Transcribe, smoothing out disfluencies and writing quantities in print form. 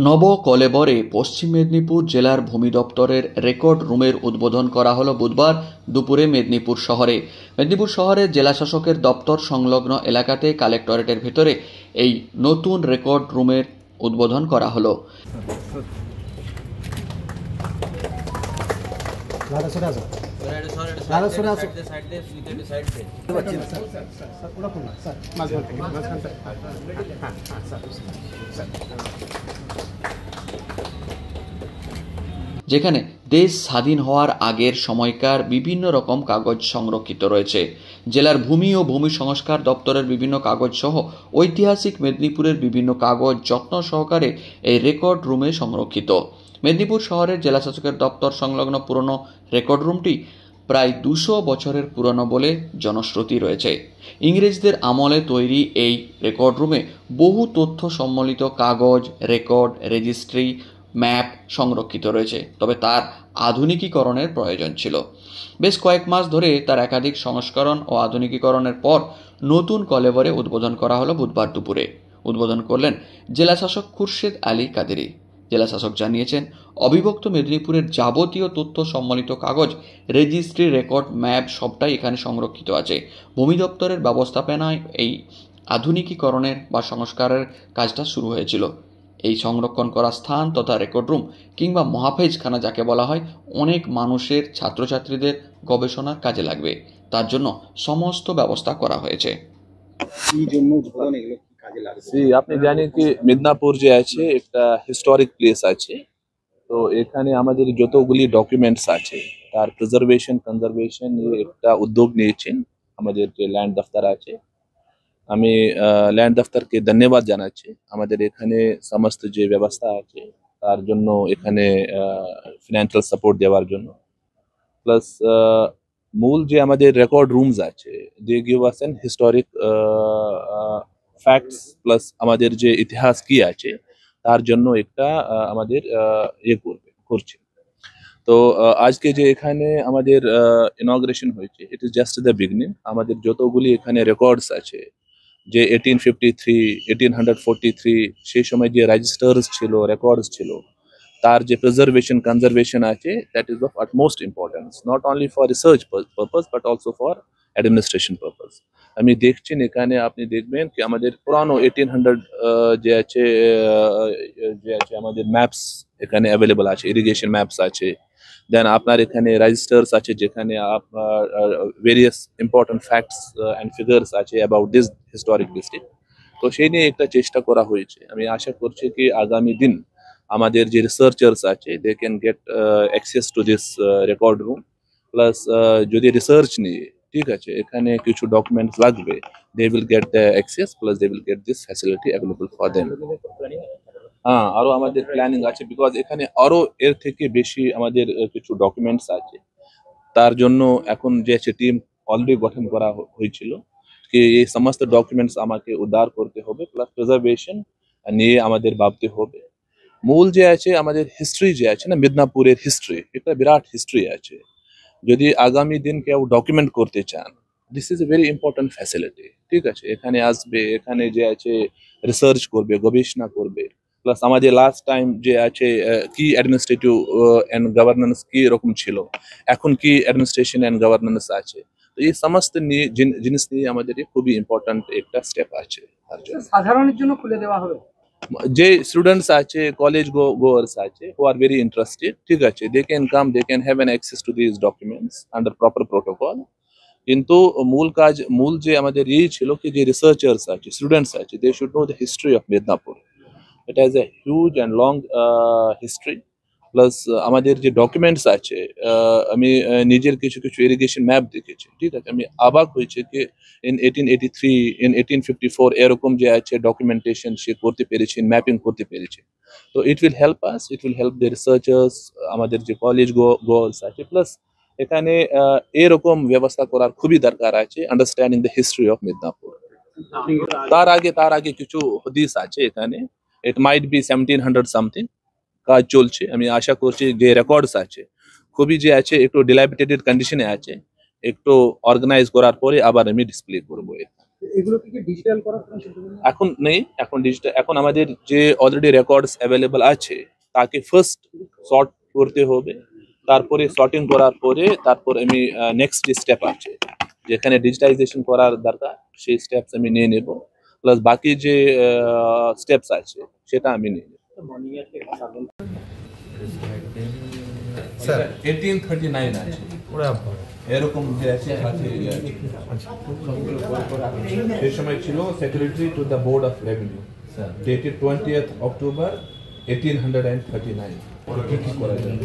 নব কলেবরে পশ্চিম মেদিনীপুর জেলার ভূমি দপ্তরের রেকর্ড রুমের উদ্বোধন করা হলো বুধবার দুপুরে মেদিনীপুর শহরে। মেদিনীপুর শহরের জেলাশাসকের দপ্তর সংলগ্ন এলাকাতে কালেক্টরেটের ভেতরে এই নতুন রেকর্ড রুমের উদ্বোধন করা হলো। যেখানে দেশ স্বাধীন হওয়ার আগের সময়কার বিভিন্ন রকম কাগজ সংরক্ষিত রয়েছে। জেলার ভূমি ও ভূমি সংস্কার দপ্তরের বিভিন্ন কাগজ সহ ঐতিহাসিক মেদিনীপুরের বিভিন্ন কাগজ যত্ন সহকারে এই রেকর্ড রুমে সংরক্ষিত। মেদিনীপুর শহরের জেলাশাসকের দপ্তর সংলগ্ন পুরনো রেকর্ড রুমটি প্রায় 200 বছরের পুরনো বলে জনশ্রুতি রয়েছে। ইংরেজদের আমলে তৈরি এই রেকর্ড রুমে বহু তথ্য সম্বলিত কাগজ, রেকর্ড, রেজিস্ট্রি, ম্যাপ সংরক্ষিত রয়েছে, তবে তার আধুনিকীকরণের প্রয়োজন ছিল। বেশ কয়েক মাস ধরে তার একাধিক সংস্করণ ও আধুনিকীকরণের পর নতুন কলেবরে উদ্বোধন করা হলো বুধবার দুপুরে। উদ্বোধন করলেন জেলাশাসক খুরশেদ আলী কাদেরি। জেলাশাসক জানিয়েছেন, অবিভক্ত মেদিনীপুরের যাবতীয় তথ্য সম্বলিত কাগজ, রেজিস্ট্রি, রেকর্ড, ম্যাপ সবটাই এখানে সংরক্ষিত আছে। ভূমি দপ্তরের ব্যবস্থাপনায় এই আধুনিকীকরণের বা সংস্কারের কাজটা শুরু হয়েছিল। এই সংরক্ষণ করা স্থান তথা রেকর্ড রুম কিংবা মহাফেজখানা যাকে বলা হয়, অনেক মানুষের, ছাত্রছাত্রীদের গবেষণার কাজে লাগবে। তার জন্য সমস্ত ব্যবস্থা করা হয়েছে। আপনি জানেন কি মিদনাপুর যে আছে একটা হিস্টোরিক প্লেস আছে, তো এখানে আমাদের যতগুলি ডকুমেন্টস আছে তার প্রিজার্ভেশন কনজারভেশন একটা উদ্যোগ নিয়েছেন আমাদের যে ল্যান্ড দফতর আছে। আমি ল্যান্ড দফতরকে ধন্যবাদ জানাচ্ছি। আমাদের এখানে সমস্ত যে ব্যবস্থা আছে তার জন্য, এখানে ফিনান্সিয়াল সাপোর্ট দেওয়ার জন্য, প্লাস মূল যে আমাদের রেকর্ড রুমস আছে, they give us an historic facts, plus আমাদের যে ইতিহাস কি আছে তার জন্য একটা আমাদের করছে। তো আজকে যে এখানে আমাদের ইনগ্রেশন হয়েছে, it is just the beginning. আমাদের যতগুলি এখানে রেকর্ডস আছে, যে 1853, 1843 সেই সময় যে রেজিস্টার্স ছিল, রেকর্ডস ছিল, তার যে প্রিজার্ভেশন কনজারভেশন আছে, that is of utmost importance, not only for research purpose but also for administration purpose. আমি দেখছেন এখানে, আপনি দেখবেন কি আমাদের পুরানো 1800 যে আছে আমাদের ম্যাপস এখানে অ্যাভেলেবল আছে, ইরিগেশন ম্যাপস আছে। দেন আপনার এখানে রেজিস্টার্স আছে যেখানে আপনার various important facts and figures আছে অ্যাবাউট দিস হিস্টোরিক ডিস্ট্রিক্ট। তো সেই নিয়ে একটা চেষ্টা করা হয়েছে। আমি আশা করছি কি আগামী দিন আমাদের যে রিসার্চার্স আছে, they can get access to this record room. Plus যদি রিসার্চ নিয়ে ঠিক আছে এখানে কিছু ডকুমেন্টস লাগবে, they will get the access, plus they will get this facility available for them. হ্যাঁ, আরো আমাদের প্ল্যানিং আছে, বিকজ এখানে আরো এর থেকে বেশি আমাদের কিছু ডকুমেন্টস আছে। তার জন্য এখন যে আছে টিম অলরেডি গঠন করা হয়েছিল কি এই সমস্ত ডকুমেন্টস আমাকে উদ্ধার করতে হবে, প্লাস প্রিজার্ভেশন নিয়ে আমাদের ভাবতে হবে। মূল যে আছে আমাদের হিস্ট্রি যে আছে না, মিদনাপুরের হিস্ট্রি, এটা বিরাট হিস্ট্রি আছে। যদি আগামী দিন কেউ ডকুমেন্ট করতে চান, this is a very important facility. ঠিক আছে, এখানে আসবে, এখানে যে আছে রিসার্চ করবে, গবেষণা করবে। প্লাস আমাদের লাস্ট টাইম যে আছে কি অ্যাডমিনিস্ট্রেটিভ এন্ড গভর্নেন্স কি রকম ছিল, এখন কি অ্যাডমিনিস্ট্রেশন এন্ড গভর্নেন্স আছে, তো এই সমস্ত নিয়ে জিনিস নিয়ে আমাদের খুবই ইম্পর্টেন্ট একটা স্টেপ আছে। সাধারণের জন্য খুলে দেওয়া হবে। যে স্টুডেন্টস আছে, কলেজ গোয়ার্স আছে, হু আর ভেরি ইন্টারেস্টেড, ঠিক আছে, they can come, they can have an access to this documents under proper protocol. কিন্তু মূল যে আমাদের ছিল কি যে রিসার্চার্স আছে, স্টুডেন্টস আছে, they should know the history of Medinipur. It has a huge and long history. Plus আমাদের যে ডকুমেন্টস আছে, আমি নিজের কিছু কিছু ইরিগেশন ম্যাপ দেখেছি, ঠিক আছে, আমি অবাক হয়েছে কি ইন 1883, ইন 1854 এরকম যে আছে ডকুমেন্টেশন সে করতে পেরেছে, ম্যাপিং করতে পেরেছে। তো it will help us, it will help the researchers, আমাদের যে কলেজ গোয়ার্স আছে। প্লাস এখানে এরকম ব্যবস্থা করার খুবই দরকার আছে, understanding the history of Midnapore. তার আগে কিছু হদিস আছে এখানে, ইট মাইট বি 1700 সামথিং কাজ চলছে। আমি আশা করছি যে রেকর্ডস আছে খুবই যে আছে একটু ডিলাপিটেটেড কন্ডিশনে আছে, একটু অর্গানাইজ করার পরে আবার আমি ডিসপ্লে করবো। এগুলো কি ডিজিটাল করার কোনো সিদ্ধান্ত নেওয়া? এখন নেই, এখন ডিজিটাল, এখন আমাদের যে অলরেডি রেকর্ডস অ্যাভেলেবল আছে তাকে ফার্স্ট সর্ট করতে হবে, তারপরে সর্টিং করার পরে তারপর আমি নেক্সট যে স্টেপ আছে যেখানে ডিজিটাইজেশন করার দরকার সেই স্টেপস আমি নিয়ে নেব, প্লাস বাকি যে স্টেপস আছে সেটা আমি নিয়ে নেব। স্যার 1839 আছে ওরা এরকম যে আছে আছে সেই সময় ছিল secretary to the board of revenue, dated 20th October 1839। কি কি করা যাবে?